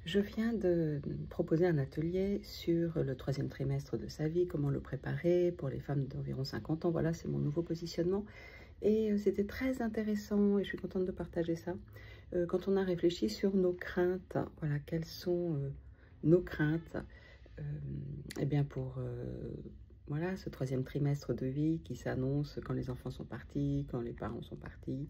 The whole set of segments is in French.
Je viens de proposer un atelier sur le troisième trimestre de sa vie, comment le préparer pour les femmes d'environ 50 ans. Voilà, c'est mon nouveau positionnement. Et c'était très intéressant et je suis contente de partager ça. Quand on a réfléchi sur nos craintes, voilà, quelles sont nos craintes eh bien pour voilà, ce troisième trimestre de vie qui s'annonce quand les enfants sont partis, quand les parents sont partis,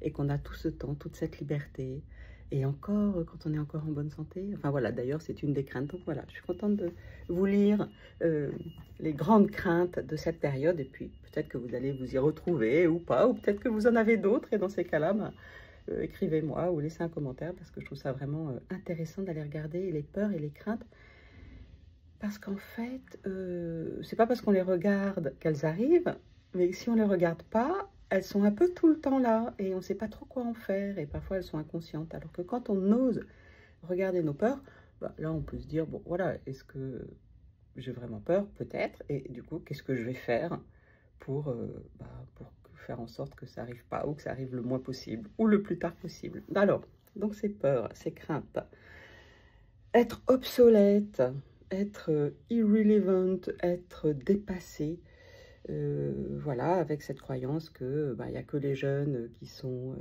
et qu'on a tout ce temps, toute cette liberté, et encore quand on est encore en bonne santé. Enfin voilà, d'ailleurs c'est une des craintes. Donc voilà, je suis contente de vous lire les grandes craintes de cette période, et puis peut-être que vous allez vous y retrouver ou pas, ou peut-être que vous en avez d'autres, et dans ces cas-là, bah, écrivez-moi ou laissez un commentaire, parce que je trouve ça vraiment intéressant d'aller regarder les peurs et les craintes. Parce qu'en fait, c'est pas parce qu'on les regarde qu'elles arrivent, mais si on les regarde pas, elles sont un peu tout le temps là et on ne sait pas trop quoi en faire et parfois elles sont inconscientes. Alors que quand on ose regarder nos peurs, bah, là on peut se dire, bon voilà, est-ce que j'ai vraiment peur? Peut-être. Et du coup, qu'est-ce que je vais faire pour faire en sorte que ça n'arrive pas ou que ça arrive le moins possible ou le plus tard possible? Alors, donc ces peurs, ces craintes. Être obsolète, être irrelevant, être dépassé, voilà, avec cette croyance que bah, y a que les jeunes qui sont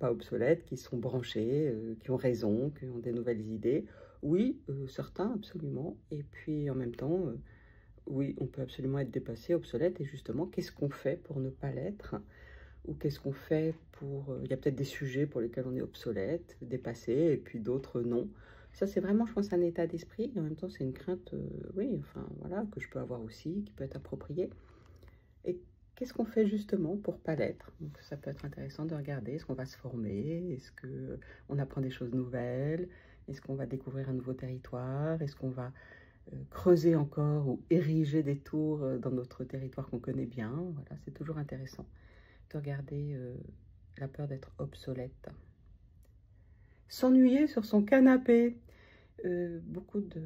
pas obsolètes, qui sont branchés, qui ont raison, qui ont des nouvelles idées. Oui, certains, absolument. Et puis en même temps, oui, on peut absolument être dépassé, obsolète. Et justement, qu'est-ce qu'on fait pour ne pas l'être? Ou qu'est-ce qu'on fait pour... Il y a peut-être des sujets pour lesquels on est obsolète, dépassé, et puis d'autres non. Ça, c'est vraiment, je pense, un état d'esprit. Et en même temps, c'est une crainte, oui, enfin, voilà, que je peux avoir aussi, qui peut être appropriée. Et qu'est-ce qu'on fait justement pour pas l'être? Donc, ça peut être intéressant de regarder. Est-ce qu'on va se former? Est-ce qu'on apprend des choses nouvelles? Est-ce qu'on va découvrir un nouveau territoire? Est-ce qu'on va creuser encore ou ériger des tours dans notre territoire qu'on connaît bien? Voilà, c'est toujours intéressant de regarder la peur d'être obsolète. S'ennuyer sur son canapé. Beaucoup de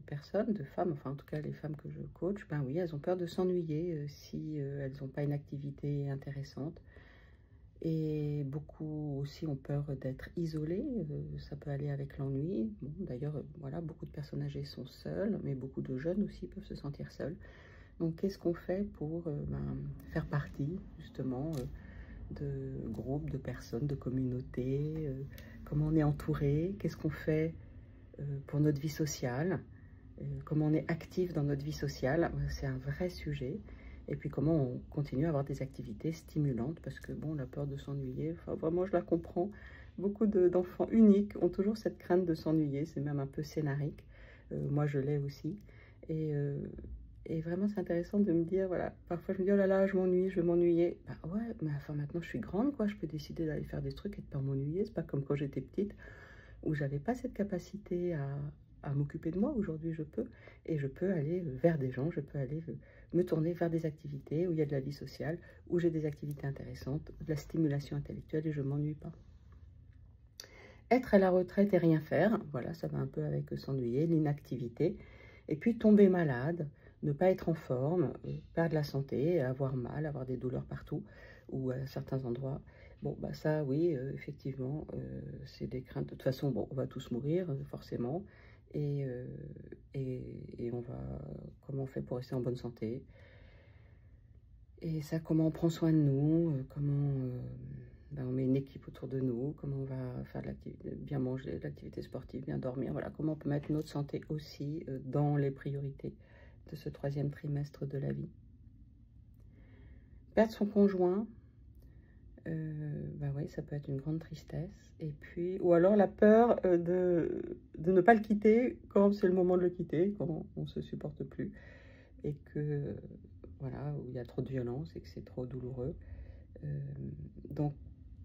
personnes, de femmes, enfin en tout cas les femmes que je coach, ben oui, elles ont peur de s'ennuyer si elles n'ont pas une activité intéressante. Et beaucoup aussi ont peur d'être isolées, ça peut aller avec l'ennui. Bon, d'ailleurs, voilà, beaucoup de personnes âgées sont seules, mais beaucoup de jeunes aussi peuvent se sentir seuls. Donc qu'est-ce qu'on fait pour faire partie justement de groupes, de personnes, de communautés, comment on est entouré, qu'est-ce qu'on fait pour notre vie sociale, comment on est actif dans notre vie sociale, c'est un vrai sujet. Et puis comment on continue à avoir des activités stimulantes, parce que bon, la peur de s'ennuyer, enfin vraiment je la comprends. Beaucoup d'enfants uniques ont toujours cette crainte de s'ennuyer, c'est même un peu scénarique. Moi je l'ai aussi. Et vraiment, c'est intéressant de me dire, voilà, parfois je me dis, oh là là, je m'ennuie, je vais m'ennuyer. Bah ouais, mais enfin maintenant je suis grande, quoi, je peux décider d'aller faire des trucs et de pas m'ennuyer. C'est pas comme quand j'étais petite, où j'avais pas cette capacité à m'occuper de moi. Aujourd'hui, je peux. Et je peux aller vers des gens, je peux aller me tourner vers des activités où il y a de la vie sociale, où j'ai des activités intéressantes, de la stimulation intellectuelle et je m'ennuie pas. Être à la retraite et rien faire, voilà, ça va un peu avec s'ennuyer, l'inactivité. Et puis tomber malade, ne pas être en forme, perdre la santé, avoir mal, avoir des douleurs partout ou à certains endroits. Bon, bah ça, oui, effectivement, c'est des craintes. De toute façon, bon, on va tous mourir, forcément. Et on va... Comment on fait pour rester en bonne santé? Et ça, comment on prend soin de nous? Comment on met une équipe autour de nous? Comment on va faire de l'activité, bien manger, de l'activité sportive, bien dormir? Voilà, comment on peut mettre notre santé aussi dans les priorités de ce troisième trimestre de la vie. Perdre son conjoint, bah oui, ça peut être une grande tristesse. Et puis, ou alors la peur de ne pas le quitter quand c'est le moment de le quitter, quand on ne se supporte plus. Et que, voilà, où il y a trop de violence et que c'est trop douloureux. Donc,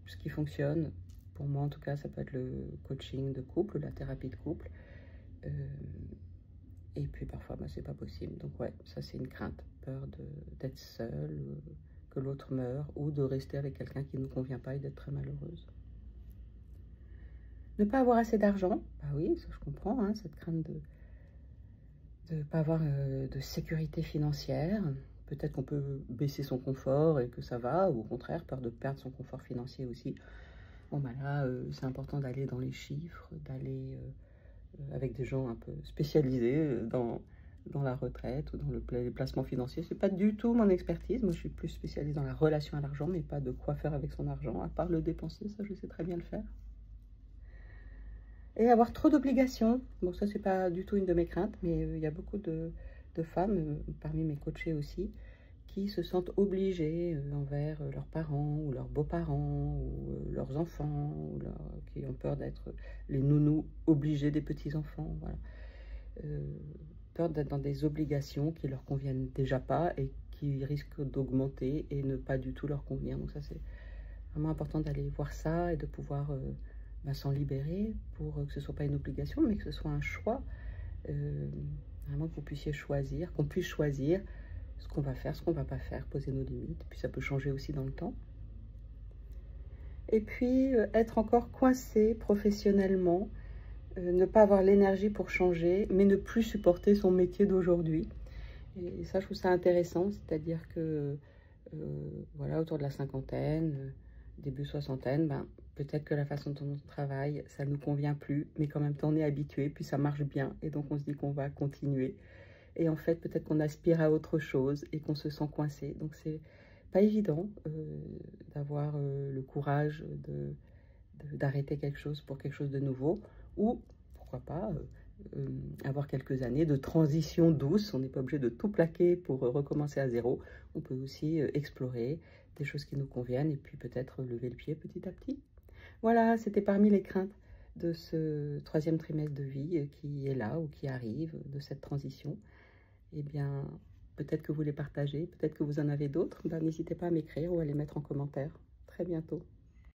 ce qui fonctionne, pour moi en tout cas, ça peut être le coaching de couple, la thérapie de couple. Et puis parfois, bah, c'est pas possible. Donc ouais, ça c'est une crainte, peur d'être seule, que l'autre meure, ou de rester avec quelqu'un qui ne nous convient pas et d'être très malheureuse. Ne pas avoir assez d'argent, bah oui, ça je comprends, hein, cette crainte de ne pas avoir de sécurité financière. Peut-être qu'on peut baisser son confort et que ça va, ou au contraire, peur de perdre son confort financier aussi. Bon, ben là, c'est important d'aller dans les chiffres, d'aller avec des gens un peu spécialisés dans la retraite ou dans les placements financiers. C'est pas du tout mon expertise. Moi, je suis plus spécialisée dans la relation à l'argent, mais pas de quoi faire avec son argent, à part le dépenser. Ça, je sais très bien le faire. Et avoir trop d'obligations. Bon, ça, c'est pas du tout une de mes craintes, mais il y a beaucoup de femmes, parmi mes coachées aussi, qui se sentent obligées envers leurs parents ou leurs beaux-parents ou leurs enfants, ou qui ont peur d'être les nounous obligés des petits-enfants. Voilà. Peur d'être dans des obligations qui leur conviennent déjà pas et qui risquent d'augmenter et ne pas du tout leur convenir. Donc ça, c'est vraiment important d'aller voir ça et de pouvoir s'en libérer pour que ce ne soit pas une obligation, mais que ce soit un choix. Vraiment que vous puissiez choisir, qu'on puisse choisir ce qu'on va faire, ce qu'on ne va pas faire, poser nos limites. Puis ça peut changer aussi dans le temps. Et puis être encore coincé professionnellement, ne pas avoir l'énergie pour changer, mais ne plus supporter son métier d'aujourd'hui. Et ça, je trouve ça intéressant, c'est-à-dire que, voilà, autour de la cinquantaine, début soixantaine, ben, peut-être que la façon dont on travaille, ça ne nous convient plus, mais qu'en même temps, on est habitué, puis ça marche bien, et donc on se dit qu'on va continuer. Et en fait, peut-être qu'on aspire à autre chose et qu'on se sent coincé. Donc, c'est pas évident d'avoir le courage d'arrêter quelque chose pour quelque chose de nouveau, ou pourquoi pas avoir quelques années de transition douce. On n'est pas obligé de tout plaquer pour recommencer à zéro. On peut aussi explorer des choses qui nous conviennent et puis peut-être lever le pied petit à petit. Voilà, c'était parmi les craintes de ce troisième trimestre de vie qui est là ou qui arrive, de cette transition. Eh bien, peut-être que vous les partagez, peut-être que vous en avez d'autres. Ben, n'hésitez pas à m'écrire ou à les mettre en commentaire. Très bientôt.